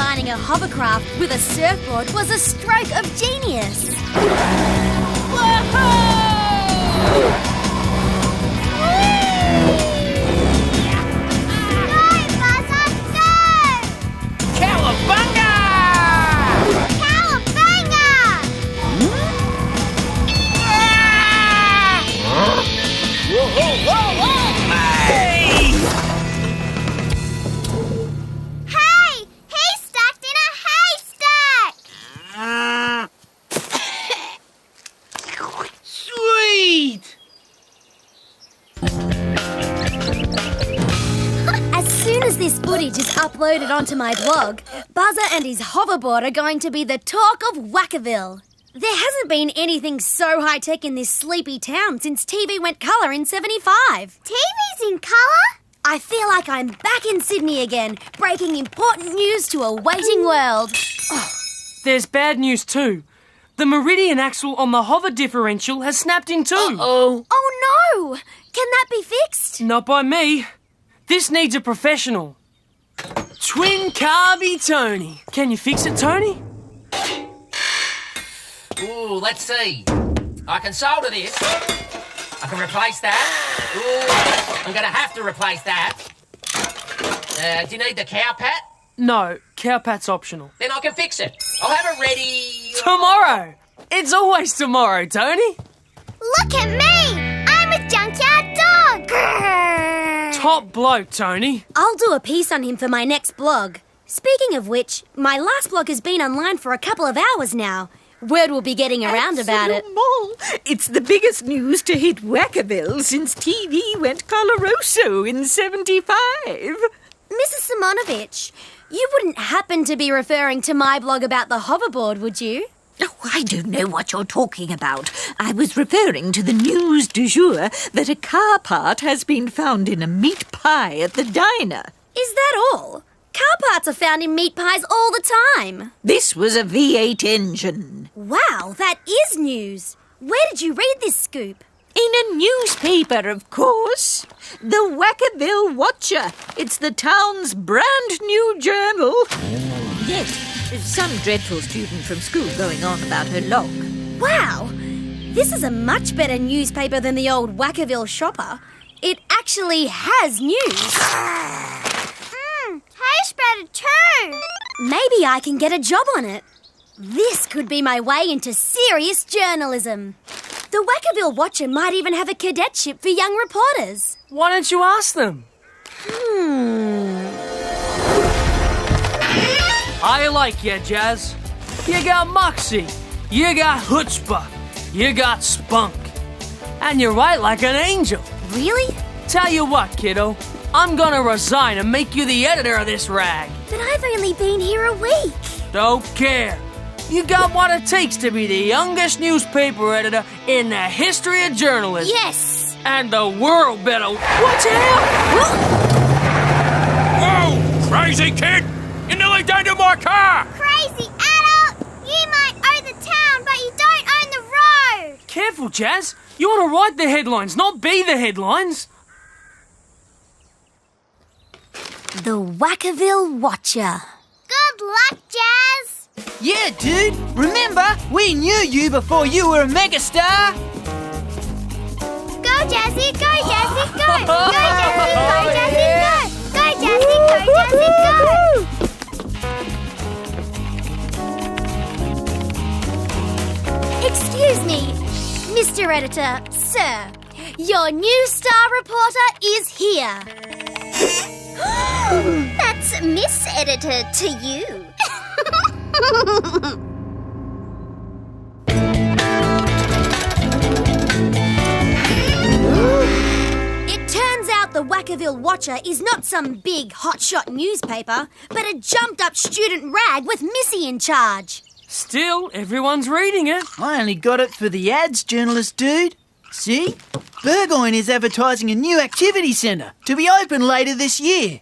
designing a hovercraft with a surfboard was a stroke of genius. Whoa! This footage is uploaded onto my blog, Buzza and his hoverboard are going to be the talk of Wakkaville. There hasn't been anything so high-tech in this sleepy town since TV went colour in 75. TV's in colour? I feel like I'm back in Sydney again, breaking important news to a waiting world. Oh, there's bad news too. The meridian axle on the hover differential has snapped in two. Uh-oh. Oh no! Can that be fixed? Not by me. This needs a professional. Twin Carby Tony. Can you fix it, Tony? Ooh, let's see. I can solder this. I can replace that. Ooh, I'm going to have to replace that. Do you need the cow pat? No, cow pat's optional. Then I can fix it. I'll have it ready... Tomorrow. It's always tomorrow, Tony. Look at me. I'm a junkyard dog. Top bloke, Tony. I'll do a piece on him for my next blog. Speaking of which, my last blog has been online for a couple of hours now. Word will be getting around about it. It's the biggest news to hit Wakkaville since TV went coloroso in 75. Mrs. Simonovich, you wouldn't happen to be referring to my blog about the hoverboard, would you? Oh, I don't know what you're talking about. I was referring to the news du jour that a car part has been found in a meat pie at the diner. Is that all? Car parts are found in meat pies all the time. This was a V8 engine. Wow, that is news. Where did you read this scoop? In a newspaper, of course. The Wakkaville Watcher. It's the town's brand new journal. Yes, some dreadful student from school going on about her log. Wow, this is a much better newspaper than the old Wakkaville Shopper. It actually has news. Hay spreader too. Maybe I can get a job on it. This could be my way into serious journalism. The Wakkaville Watcher might even have a cadetship for young reporters. Why don't you ask them? I like you, Jaz. You got moxie, you got chutzpah, you got spunk. And you write like an angel. Really? Tell you what, kiddo, I'm gonna resign and make you the editor of this rag. But I've only been here a week. Don't care. You got what it takes to be the youngest newspaper editor in the history of journalism. Yes. And the world better watch out! Whoa! Crazy kid! You nearly dented my car! Crazy adult! You might own the town, but you don't own the road! Careful, Jaz. You want to write the headlines, not be the headlines. The Wakkaville Watcher. Good luck, Jaz! Yeah, dude. Remember, we knew you before you were a megastar. Go, Jazzy! Go, Jazzy! Go! Go, Jazzy! Go, Jazzy! Go! Go, Jazzy! Go, Jazzy! Go! Excuse me, Mr. Editor, sir. Your new star reporter is here. That's Miss Editor to you. It turns out the Wakkaville Watcher is not some big hotshot newspaper, but a jumped-up student rag with Missy in charge. Still, everyone's reading it. I only got it for the ads, journalist dude. See? Burgoyne is advertising a new activity centre to be open later this year.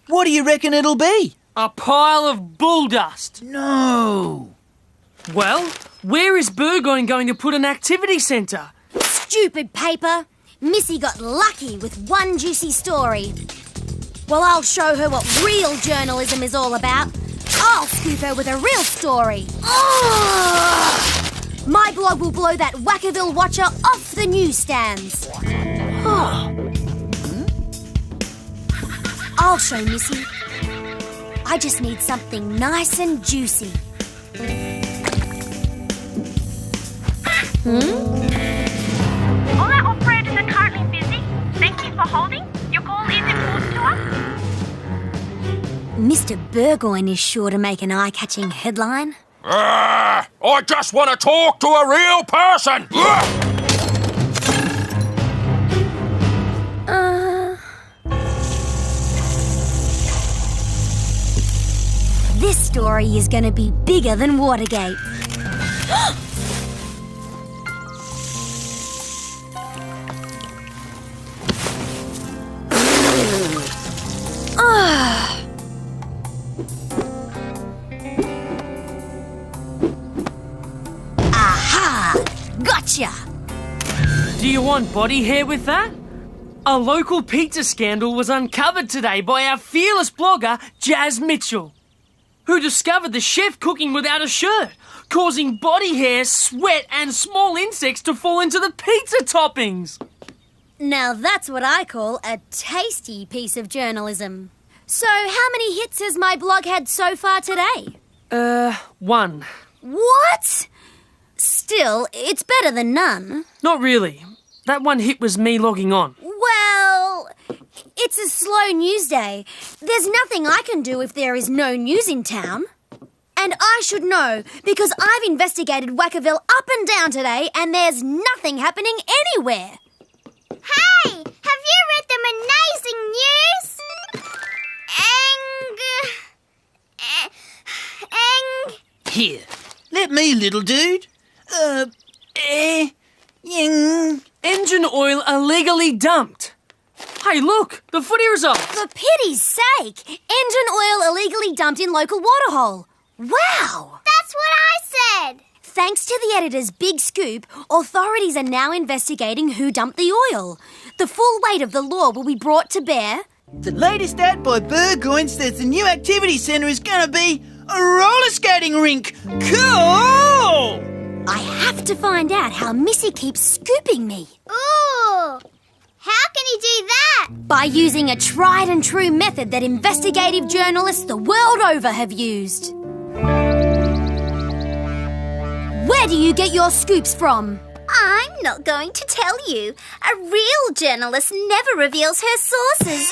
What do you reckon it'll be? A pile of bull dust. No. Well, where is Burgoyne going to put an activity centre? Stupid paper. Missy got lucky with one juicy story. Well, I'll show her what real journalism is all about. I'll scoop her with a real story. Ugh! My blog will blow that Wakkaville watcher off the newsstands. I'll show Missy. I just need something nice and juicy. All our operators are currently busy. Thank you for holding. Your call is important to us. Mr. Burgoyne is sure to make an eye-catching headline. I just want to talk to a real person. This story is going to be bigger than Watergate. Aha! Gotcha! Do you want body hair with that? A local pizza scandal was uncovered today by our fearless blogger, Jaz Mitchell, who discovered the chef cooking without a shirt, causing body hair, sweat and small insects to fall into the pizza toppings. Now that's what I call a tasty piece of journalism. So how many hits has my blog had so far today? 1. What? Still, it's better than none. Not really. That one hit was me logging on. Well, it's a slow news day. There's nothing I can do if there is no news in town. And I should know, because I've investigated Wakkaville up and down today and there's nothing happening anywhere. Hey, have you read the amazing news? Here, let me, little dude. Engine oil illegally dumped. Hey, look, the footy results. For pity's sake, engine oil illegally dumped in local waterhole. Wow! That's what I said. Thanks to the editor's big scoop, authorities are now investigating who dumped the oil. The full weight of the law will be brought to bear. The latest ad by Burgoyne says the new activity centre is going to be a roller skating rink. Cool! I have to find out how Missy keeps scooping me. Ooh! How can you do that? By using a tried and true method that investigative journalists the world over have used. Where do you get your scoops from? I'm not going to tell you. A real journalist never reveals her sources,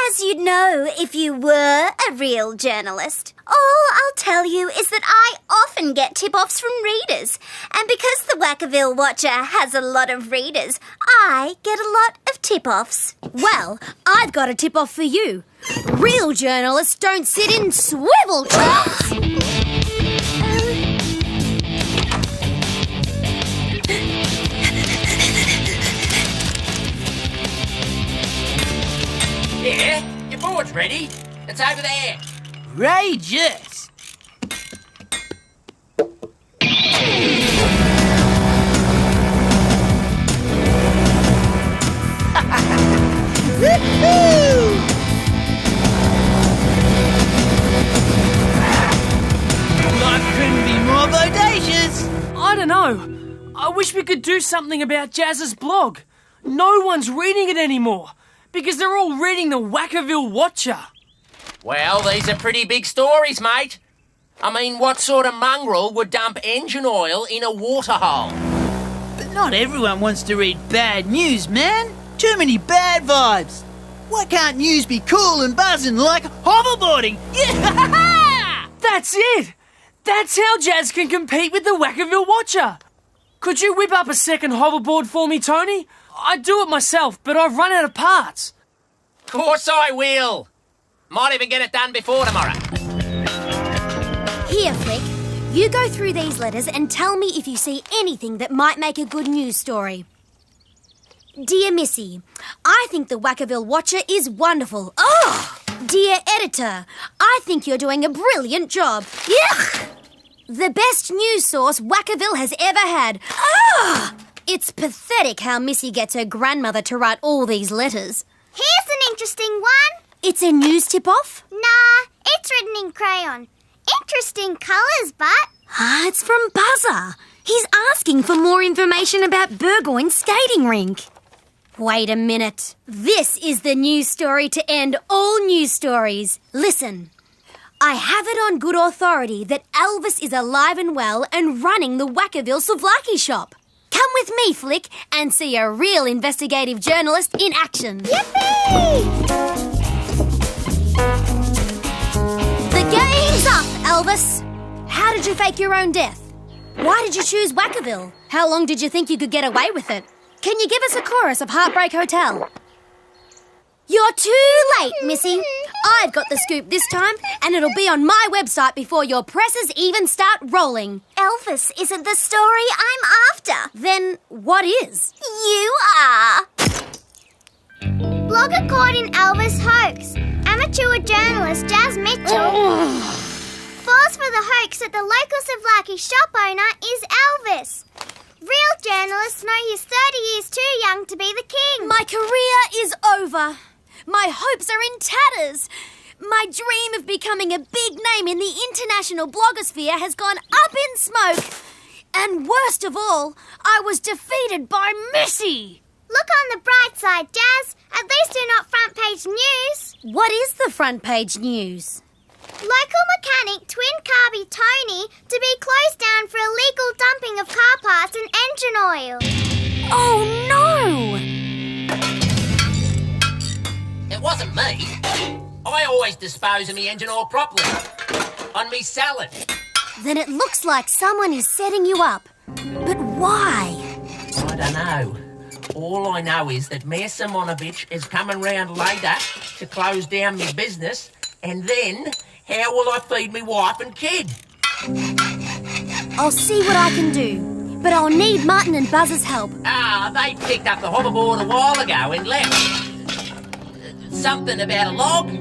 as you'd know if you were a real journalist. All I'll tell you is that I often get tip-offs from readers, and because the Wakkaville Watcher has a lot of readers, I get a lot of tip-offs. Well, I've got a tip-off for you. Real journalists don't sit in swivel chairs. Yeah, your board's ready. It's over there. Rageous. Life couldn't be more bodacious. I don't know. I wish we could do something about Jaz's blog. No one's reading it anymore because they're all reading the Wakkaville Watcher. Well, these are pretty big stories, mate. I mean, what sort of mongrel would dump engine oil in a waterhole? But not everyone wants to read bad news, man. Too many bad vibes. Why can't news be cool and buzzing like hoverboarding? Yeah! That's it! That's how Jaz can compete with the Wakkaville Watcher. Could you whip up a second hoverboard for me, Tony? I'd do it myself, but I've run out of parts. Of course I will. Might even get it done before tomorrow. Here, Flick. You go through these letters and tell me if you see anything that might make a good news story. Dear Missy, I think the Wakkaville Watcher is wonderful. Oh! Dear Editor, I think you're doing a brilliant job. Yuck! The best news source Wakkaville has ever had. Ah! It's pathetic how Missy gets her grandmother to write all these letters. Here's an interesting one. It's a news tip-off? Nah, it's written in crayon. Interesting colours, but... Ah, it's from Buzza. He's asking for more information about Burgoyne's skating rink. Wait a minute. This is the news story to end all news stories. Listen. I have it on good authority that Elvis is alive and well and running the Wakkaville souvlaki shop. Come with me, Flick, and see a real investigative journalist in action. Yippee! The game's up, Elvis. How did you fake your own death? Why did you choose Wakkaville? How long did you think you could get away with it? Can you give us a chorus of Heartbreak Hotel? You're too late, Missy. I've got the scoop this time, and it'll be on my website before your presses even start rolling. Elvis isn't the story I'm after. Then what is? You are. Blogger caught in Elvis hoax. Amateur journalist Jaz Mitchell falls for the hoax that the local souvlaki shop owner is Elvis. Real journalists know he's 30 years too young to be the king. My career is over. My hopes are in tatters. My dream of becoming a big name in the international blogosphere has gone up in smoke. And worst of all, I was defeated by Missy. Look on the bright side, Jaz. At least you're not front page news. What is the front page news? Local mechanic Twin Carby Tony to be closed down for illegal dumping of car parts and engine oil. Oh no! It wasn't me. I always dispose of me engine oil properly. On me salad. Then it looks like someone is setting you up. But why? I don't know. All I know is that Mayor Simonovich is coming round later to close down me business, and then how will I feed me wife and kid? I'll see what I can do, but I'll need Martin and Buzza's help. They picked up the hoverboard a while ago and left. Something about a log?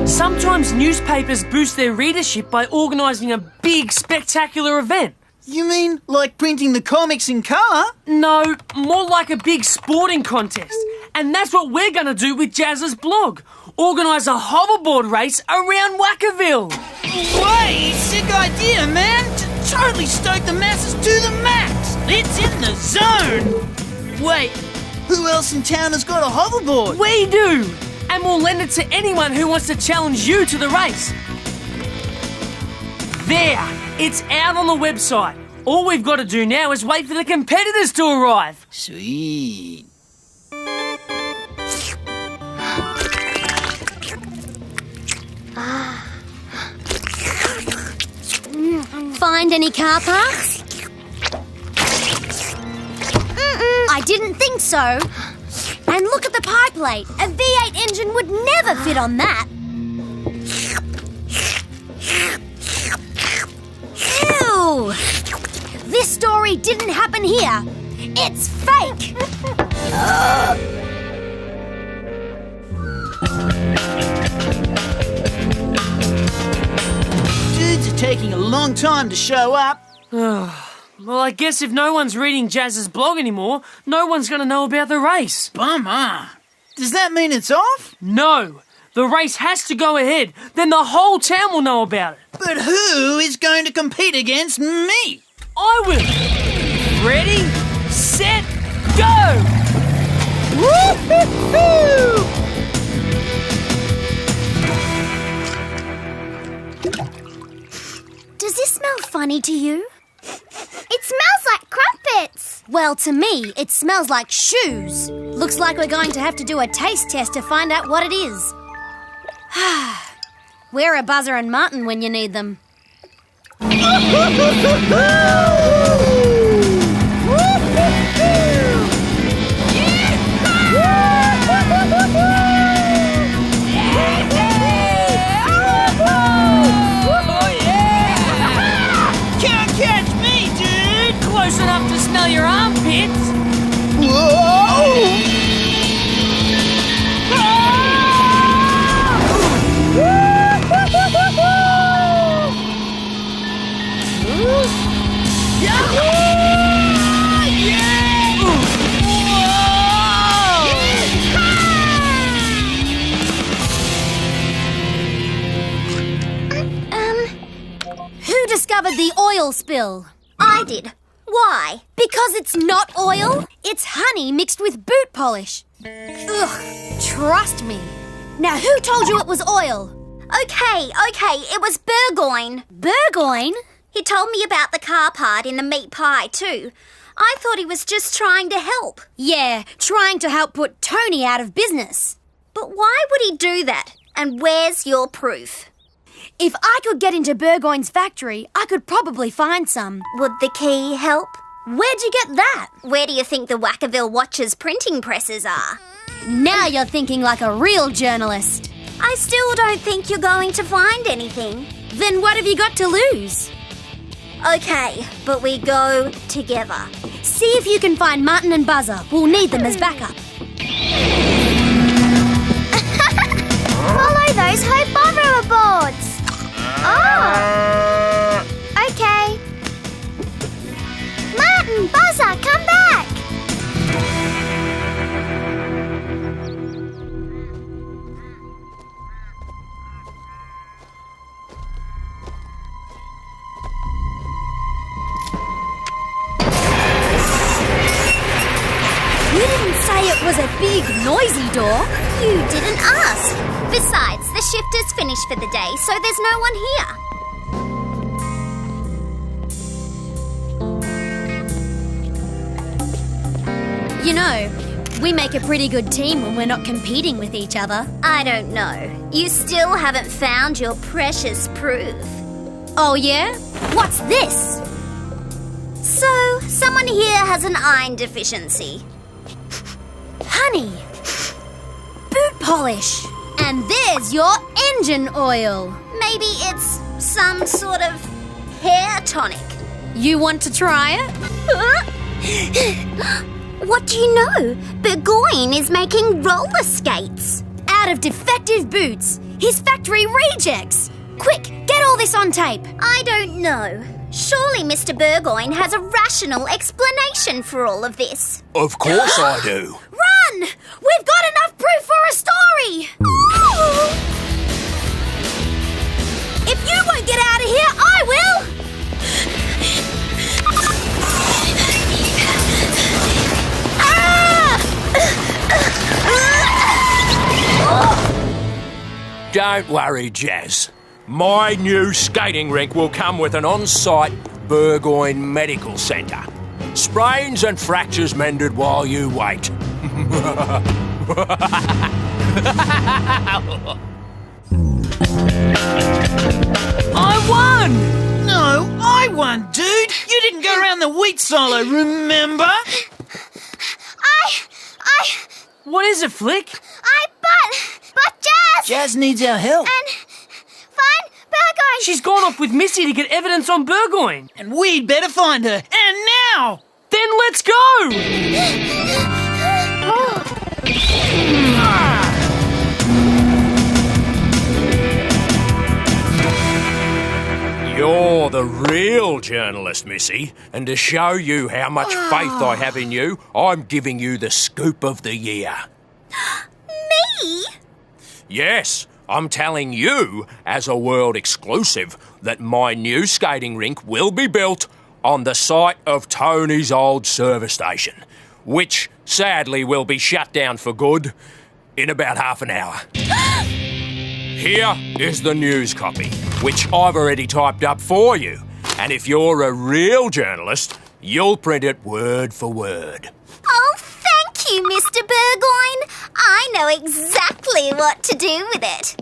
Sometimes newspapers boost their readership by organising a big, spectacular event. You mean like printing the comics in colour? No, more like a big sporting contest. And that's what we're going to do with Jaz's blog. Organise a hoverboard race around Wakkaville. Way, sick idea, man. Totally stoke the masses to the max. It's in the zone. Wait, who else in town has got a hoverboard? We do. And we'll lend it to anyone who wants to challenge you to the race. There, it's out on the website. All we've got to do now is wait for the competitors to arrive. Sweet. Find any car parts? I didn't think so. And look at the pie plate. A V8 engine would never fit on that. Ew! This story didn't happen here. It's fake. Dudes are taking a long time to show up. Well, I guess if no one's reading Jaz's blog anymore, no one's going to know about the race. Bummer. Does that mean it's off? No. The race has to go ahead. Then the whole town will know about it. But who is going to compete against me? I will. Ready, set, go! Woo-hoo-hoo! Does this smell funny to you? It smells like crumpets. Well, to me, it smells like shoes. Looks like we're going to have to do a taste test to find out what it is. Where are Buzza and Martin when you need them? Can't catch me, dude! Close enough to smell your armpits. Whoa! Yahoo! discovered the oil spill? I did. Why? Because it's not oil, it's honey mixed with boot polish. Ugh, trust me. Now, who told you it was oil? Okay, it was Burgoyne. Burgoyne? He told me about the car part in the meat pie too. I thought he was just trying to help. Yeah, trying to help put Tony out of business. But why would he do that? And where's your proof? If I could get into Burgoyne's factory, I could probably find some. Would the key help? Where'd you get that? Where do you think the Wakkaville Watch's printing presses are? Now you're thinking like a real journalist. I still don't think you're going to find anything. Then what have you got to lose? Okay, but we go together. See if you can find Martin and Buzza. We'll need them as backup. Follow those hoverboards. Oh. Okay. Martin, Buzza, come back. You didn't say it was a big, noisy door. You didn't ask. Besides, the shift is finished for the day, so there's no one here. You know, we make a pretty good team when we're not competing with each other. I don't know. You still haven't found your precious proof. Oh, yeah? What's this? So, someone here has an iron deficiency. Honey. Boot polish. And there's your engine oil. Maybe it's some sort of hair tonic. You want to try it? What do you know? Burgoyne is making roller skates. Out of defective boots. His factory rejects. Quick, get all this on tape. I don't know. Surely Mr. Burgoyne has a rational explanation for all of this. Of course I do. Run! We've got enough proof for a story! If you won't get out of here, I will! Don't worry, Jaz. My new skating rink will come with an on-site Burgoyne Medical Centre. Sprains and fractures mended while you wait. I won! No, I won, dude. You didn't go around the wheat silo, remember? What is it, Flick? But Jaz! Jaz needs our help. And find Burgoyne! She's gone off with Missy to get evidence on Burgoyne. And we'd better find her. And now! Then let's go! You're the real journalist, Missy. And to show you how much faith I have in you, I'm giving you the scoop of the year. Me? Yes, I'm telling you, as a world exclusive, that my new skating rink will be built on the site of Tony's old service station, which sadly will be shut down for good in about half an hour. Here is the news copy, which I've already typed up for you. And if you're a real journalist, you'll print it word for word. Oh, thank you, Mr. Burgoyne. I know exactly what to do with it.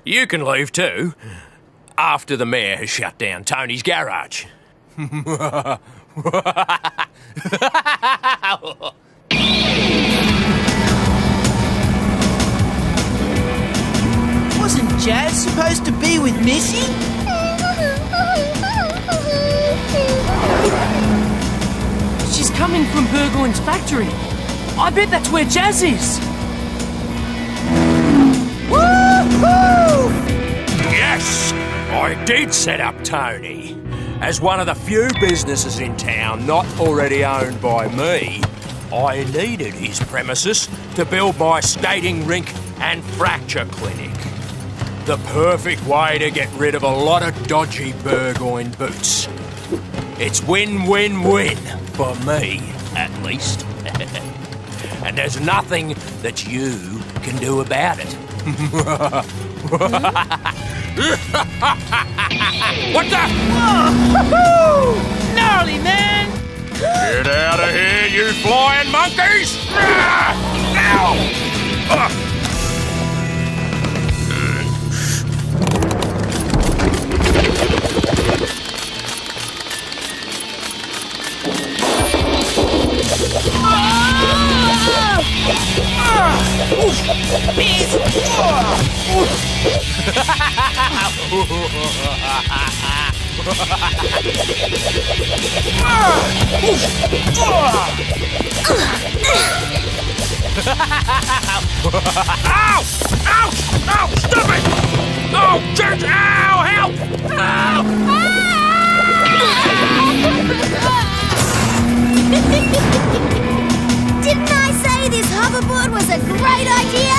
You can leave too, after the mayor has shut down Tony's garage. Wasn't Jaz supposed to be with Missy? She's coming from Burgoyne's factory. I bet that's where Jaz is. Woo-hoo! Yes, I did set up Tony. As one of the few businesses in town not already owned by me, I needed his premises to build my skating rink and fracture clinic. The perfect way to get rid of a lot of dodgy Burgoyne boots. It's win-win-win, for me, at least. And there's nothing that you can do about it. What the? Whoa! Gnarly, man! Get out of here, you flying monkeys! Ow! Ow! Ow! Ow! Stop it! Oh, jeez! Ow! Help! Ow! Didn't I say this hoverboard was a great idea?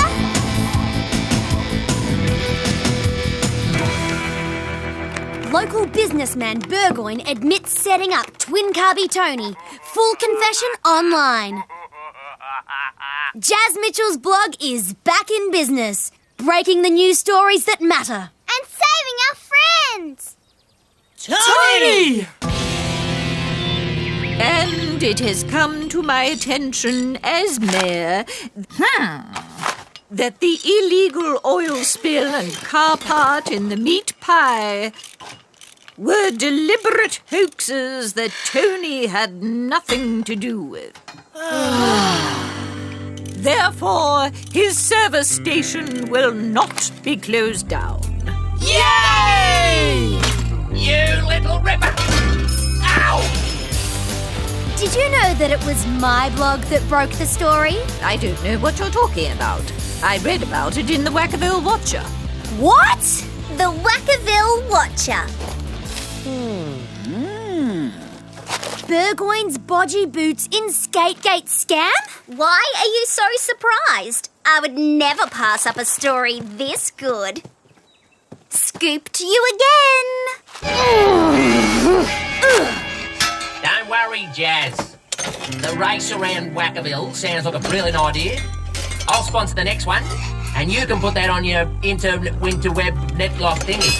Local businessman Burgoyne admits setting up Twin Carby Tony. Full confession online. Jaz Mitchell's blog is back in business, breaking the news stories that matter. And saving our friends! Tony! And it has come to my attention as mayor that the illegal oil spill and car part in the meat pie were deliberate hoaxes that Tony had nothing to do with. Therefore, his service station will not be closed down. Yay! You little ripper! Ow! Did you know that it was my blog that broke the story? I don't know what you're talking about. I read about it in the Wakkaville Watcher. What? The Wakkaville Watcher. Burgoyne's bodgy boots in Skategate scam? Why are you so surprised? I would never pass up a story this good. Scoop to you again. Don't worry, Jaz. The race around Wakkaville sounds like a brilliant idea. I'll sponsor the next one, and you can put that on your interweb netlock thingy.